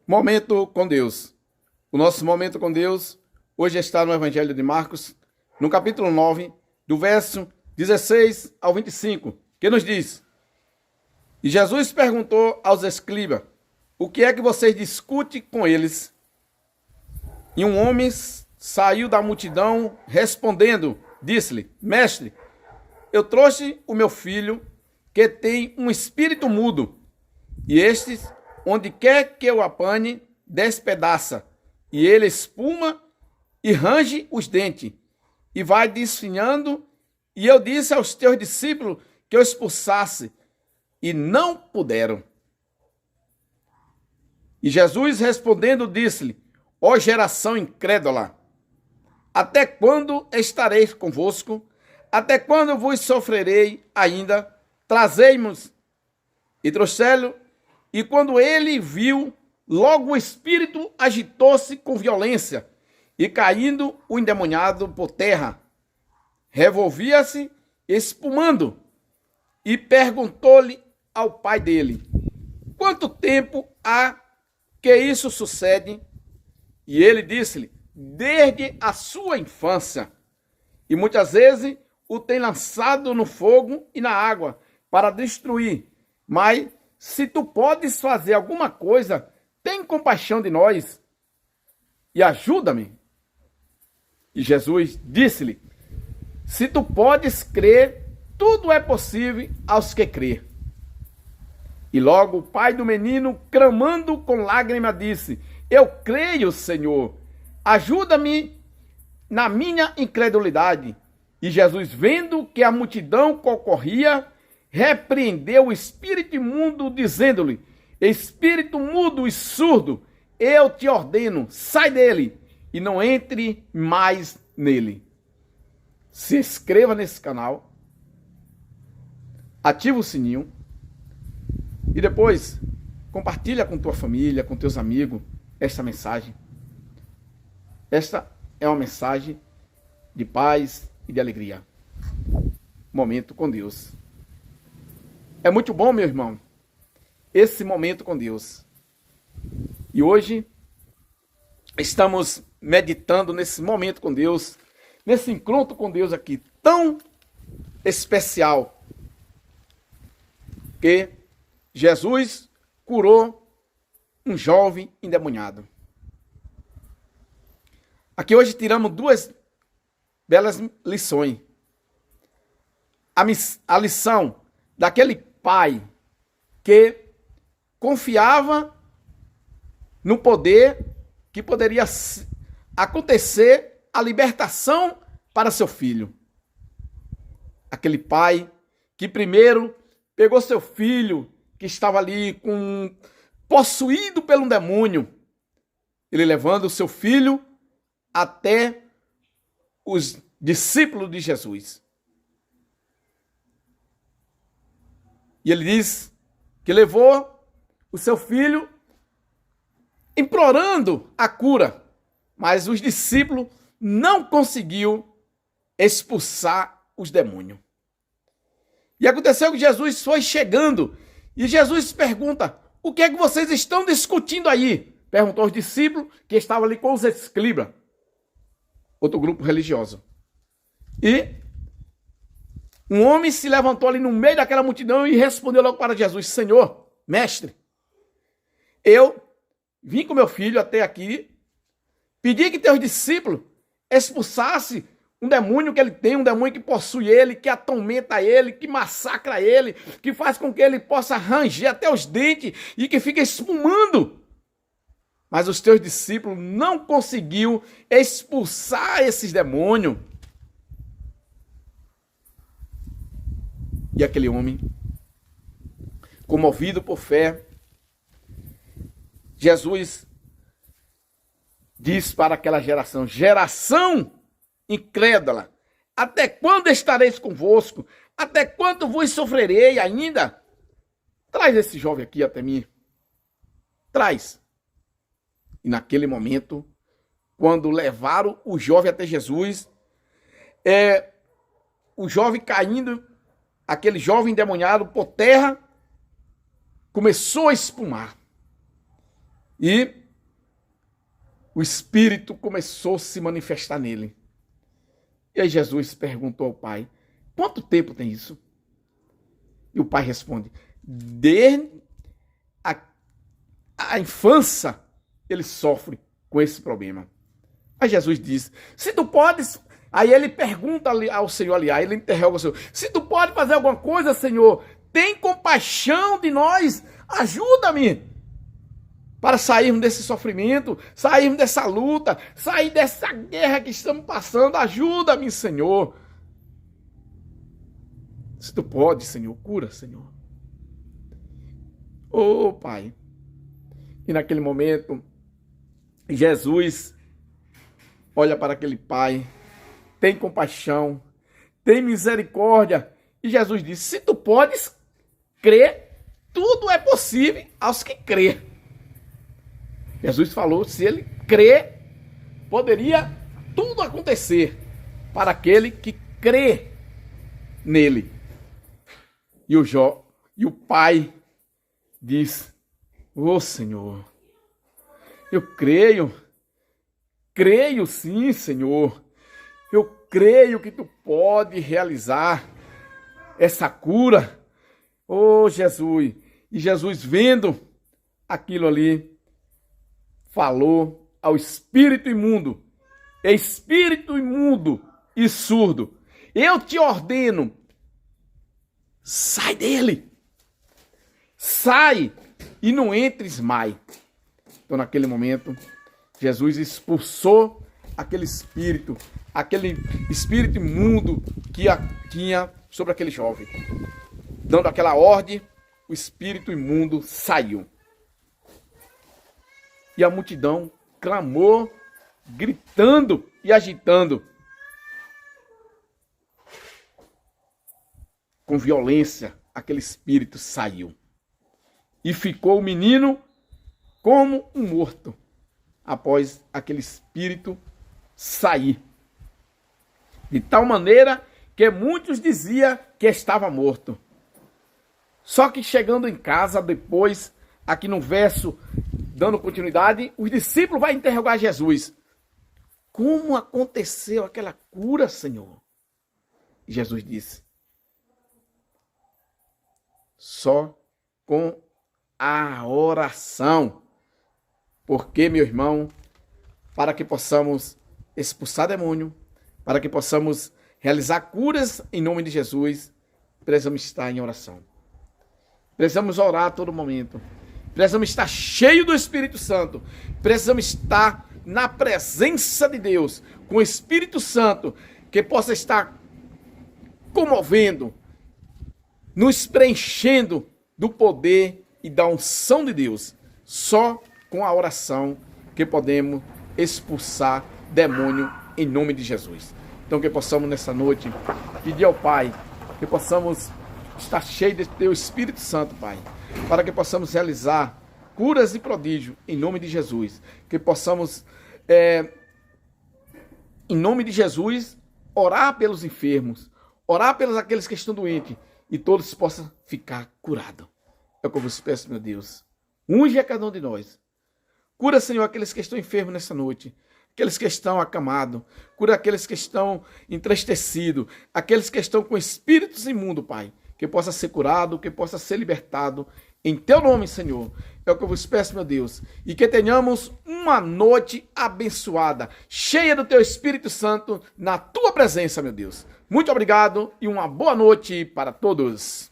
Momento com Deus. O nosso momento com Deus hoje está no Evangelho de Marcos, no capítulo 9, do verso 16 ao 25, que nos diz: E Jesus perguntou aos escribas: O que é que vocês discutem com eles? E um homem saiu da multidão, respondendo, disse-lhe: Mestre, eu trouxe o meu filho, que tem um espírito mudo, e este, onde quer que eu apanhe, despedaça, e ele espuma e range os dentes, e vai desfinhando. E eu disse aos teus discípulos que eu expulsasse, e não puderam. E Jesus respondendo disse-lhe: Ó geração incrédula, até quando estareis convosco? Até quando vos sofrerei ainda? Trazei-mos. E trouxeram, e quando ele viu, logo o espírito agitou-se com violência, e caindo o endemoniado por terra, revolvia-se, espumando, e perguntou-lhe ao pai dele: Quanto tempo há que isso sucede? E ele disse-lhe: Desde a sua infância, e muitas vezes o tem lançado no fogo e na água para destruir. Mas se tu podes fazer alguma coisa, tem compaixão de nós e ajuda-me. E Jesus disse-lhe: Se tu podes crer, tudo é possível aos que crê. E logo o pai do menino, clamando com lágrimas, disse: Eu creio, Senhor, ajuda-me na minha incredulidade. E Jesus, vendo que a multidão concorria, repreendeu o espírito imundo, dizendo-lhe: Espírito mudo e surdo, eu te ordeno, sai dele e não entre mais nele. Se inscreva nesse canal, ativa o sininho e depois compartilha com tua família, com teus amigos esta mensagem. Esta é uma mensagem de paz e de alegria. Momento com Deus. É muito bom, meu irmão, esse momento com Deus. E hoje estamos meditando nesse momento com Deus, nesse encontro com Deus aqui, tão especial, que Jesus curou um jovem endemoniado. Aqui hoje tiramos duas belas lições. A lição daquele pai que confiava no poder que poderia acontecer a libertação para seu filho. Aquele pai que primeiro pegou seu filho que estava ali possuído por um demônio, ele levando o seu filho até os discípulos de Jesus. E ele diz que levou o seu filho implorando a cura, mas os discípulos não conseguiu expulsar os demônios. E aconteceu que Jesus foi chegando e Jesus pergunta: O que é que vocês estão discutindo aí? Perguntou aos discípulos que estavam ali com os escribas, outro grupo religioso. E um homem se levantou ali no meio daquela multidão e respondeu logo para Jesus: Senhor, mestre, eu vim com meu filho até aqui, pedi que teus discípulos expulsassem um demônio que ele tem, um demônio que possui ele, que atormenta ele, que massacra ele, que faz com que ele possa ranger até os dentes e que fica espumando. Mas os teus discípulos não conseguiu expulsar esses demônios. E aquele homem, comovido por fé, Jesus diz para aquela geração incrédula: Até quando estareis convosco? Até quando vos sofrerei ainda? Traz esse jovem aqui até mim. Traz. E naquele momento, quando levaram o jovem até Jesus, o jovem caindo, aquele jovem endemoniado por terra, começou a espumar. E o Espírito começou a se manifestar nele. E aí Jesus perguntou ao pai, quanto tempo tem isso? E o pai responde, desde a infância ele sofre com esse problema. Aí Jesus diz, se tu podes... Aí ele pergunta ao Senhor ali, aí ele interroga o Senhor, se tu pode fazer alguma coisa, Senhor, tem compaixão de nós, ajuda-me para sairmos desse sofrimento, sairmos dessa luta, sair dessa guerra que estamos passando, ajuda-me, Senhor. Se tu pode, Senhor, cura, Senhor. Oh, Pai. E naquele momento, Jesus olha para aquele pai, tem compaixão, tem misericórdia. E Jesus disse, se tu podes crer, tudo é possível aos que crê. Jesus falou, se ele crê, poderia tudo acontecer para aquele que crê nele. E o pai diz, ô Senhor, eu creio sim, Senhor, eu creio que tu pode realizar essa cura, ô Jesus. E Jesus, vendo aquilo ali, falou ao espírito imundo e surdo, eu te ordeno, sai dele, sai e não entres mais. Então naquele momento, Jesus expulsou aquele espírito imundo que tinha sobre aquele jovem. Dando aquela ordem, o espírito imundo saiu. E a multidão clamou, gritando e agitando. Com violência, aquele espírito saiu. E ficou o menino como um morto, após aquele espírito sair. De tal maneira que muitos diziam que estava morto. Só que chegando em casa, depois, aqui no verso, dando continuidade, os discípulos vão interrogar Jesus. Como aconteceu aquela cura, Senhor? E Jesus disse, só com a oração. Porque, meu irmão, para que possamos expulsar demônio, para que possamos realizar curas em nome de Jesus, precisamos estar em oração. Precisamos orar a todo momento. Precisamos estar cheios do Espírito Santo. Precisamos estar na presença de Deus, com o Espírito Santo, que possa estar comovendo, nos preenchendo do poder e da unção de Deus. Só com a oração que podemos expulsar demônio em nome de Jesus. Então que possamos nessa noite pedir ao Pai, que possamos estar cheios do Teu Espírito Santo, Pai, para que possamos realizar curas e prodígios em nome de Jesus. Que possamos, em nome de Jesus, orar pelos enfermos, orar pelos aqueles que estão doentes e todos possam ficar curados. É o que eu vos peço, meu Deus. Unge a cada um de nós. Cura, Senhor, aqueles que estão enfermos nessa noite, aqueles que estão acamados, cura aqueles que estão entristecidos, aqueles que estão com espíritos imundos, Pai, que possa ser curado, que possa ser libertado, em Teu nome, Senhor. É o que eu vos peço, meu Deus, e que tenhamos uma noite abençoada, cheia do Teu Espírito Santo, na Tua presença, meu Deus. Muito obrigado e uma boa noite para todos.